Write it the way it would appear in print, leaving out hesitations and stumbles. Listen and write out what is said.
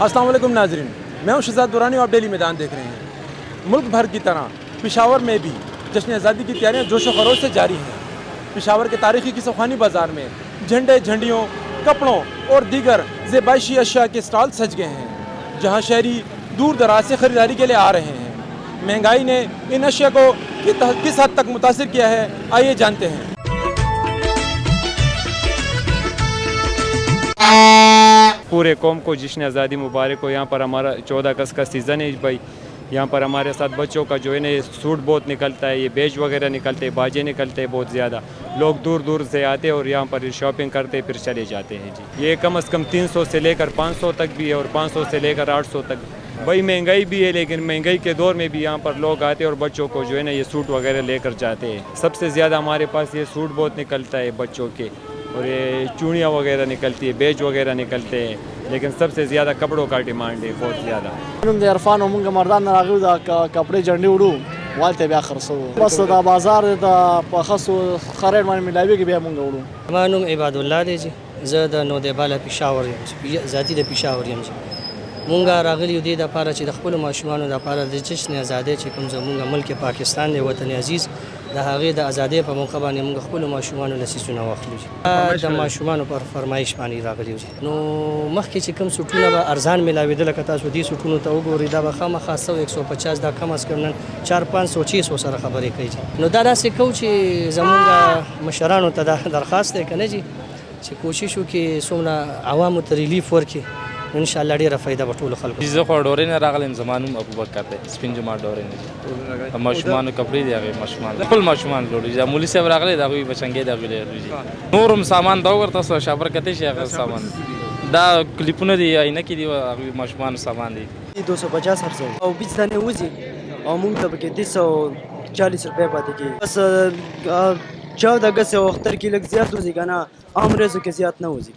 السلام علیکم ناظرین، میں ہوں شہزاد دورانی اور آپ ڈیلی میدان دیکھ رہے ہیں۔ ملک بھر کی طرح پشاور میں بھی جشن آزادی کی تیاریاں جوش و خروش سے جاری ہیں۔ پشاور کے تاریخی قصہ بازار میں جھنڈے، جھنڈیوں، کپڑوں اور دیگر زیبائشی اشیاء کے اسٹال سج گئے ہیں، جہاں شہری دور دراز سے خریداری کے لیے آ رہے ہیں۔ مہنگائی نے ان اشیاء کو کس حد تک متاثر کیا ہے، آئیے جانتے ہیں۔ پورے قوم کو جشن آزادی مبارک ہو۔ یہاں پر ہمارا 14 اگست کا سیزن ہے بھائی، یہاں پر ہمارے ساتھ بچوں کا جو ہے نا سوٹ بہت نکلتا ہے، یہ بیج وغیرہ نکلتے ہیں، باجے نکلتے ہیں بہت زیادہ۔ لوگ دور دور سے آتے ہیں اور یہاں پر شاپنگ کرتے پھر چلے جاتے ہیں جی۔ یہ کم از کم 300 سے لے کر 500 تک بھی ہے اور 500 سے لے کر 800 تک۔ بھائی مہنگائی بھی ہے، لیکن مہنگائی کے دور میں بھی یہاں پر لوگ آتے ہیں اور بچوں کو جو ہے نا یہ سوٹ وغیرہ لے کر جاتے ہیں۔ سب سے زیادہ ہمارے پاس یہ سوٹ بہت نکلتا ہے بچوں کے، اور یہ چوڑیاں وغیرہ نکلتی ہے، بیج وغیرہ نکلتے ہیں، لیکن سب سے زیادہ کپڑوں کا ڈیمانڈ ہے بہت زیادہ۔ نوم د عرفان او مونږ مردان راغلو دا کپڑې جنډې وړو والته بیا خرڅو بس دا بازار د په خاصو خرید باندې ملاویږي بیا مونږ وړو. زما نوم عباد الله دی جی، زه د نودیباله پېښور یم، ذاتي د پېښور یم جی. مونږ راغلي یو دې دپاره چې د خپلو ماشومانو دپاره د جشن ازادۍ چې کوم زمونږ ملک پاکستان دی وطن عزیز، د هغې د ازادۍ په موقع باندې مونږ خپلو ماشومانو نه څیزونه واخلو جي. د ماشومانو پر فرمایش باندې راغلي یو جي. نو مخکې چې کوم سوټونه به ارزان میلاوېده، لکه تاسو دې سوټونو ته وګورئ، دا به خامخا 100-150 دا کم از کم نن 400-500-600 سره خبرې کوي جي. نو دا داسې کوو چې زمونږ مشرانو ته دا درخواست دی که نه جي، چې کوشش وکړي څومره عوامو ته ریلیف ورکړي، ان شاء الله ډیره فایده به ټولو خلکو. زه خو ډورۍ نه راغلم، زما نوم ابوبکر دی، سپین جومات ډورۍ نه. ماشومانو کپړې دي، هغې ماشومان خپل ماشومان لوړي. دا مولي صاحب راغلی، د هغوی بچنګې د هغوی لري. نور هم سامان دا وګوره تاسو، شابر کتی شي هغه سامان، دا کلیپونه دي، عینکې دي، هغوی ماشومانو سامان دی. 250 خرڅوو او 20 دانې وځي او موږ ته پکې 240 روپۍ پاتې کېږي. بس 14 اګست او اختر کې لږ زیات وځي که نه، عام ورځو کې زیات نه وځي.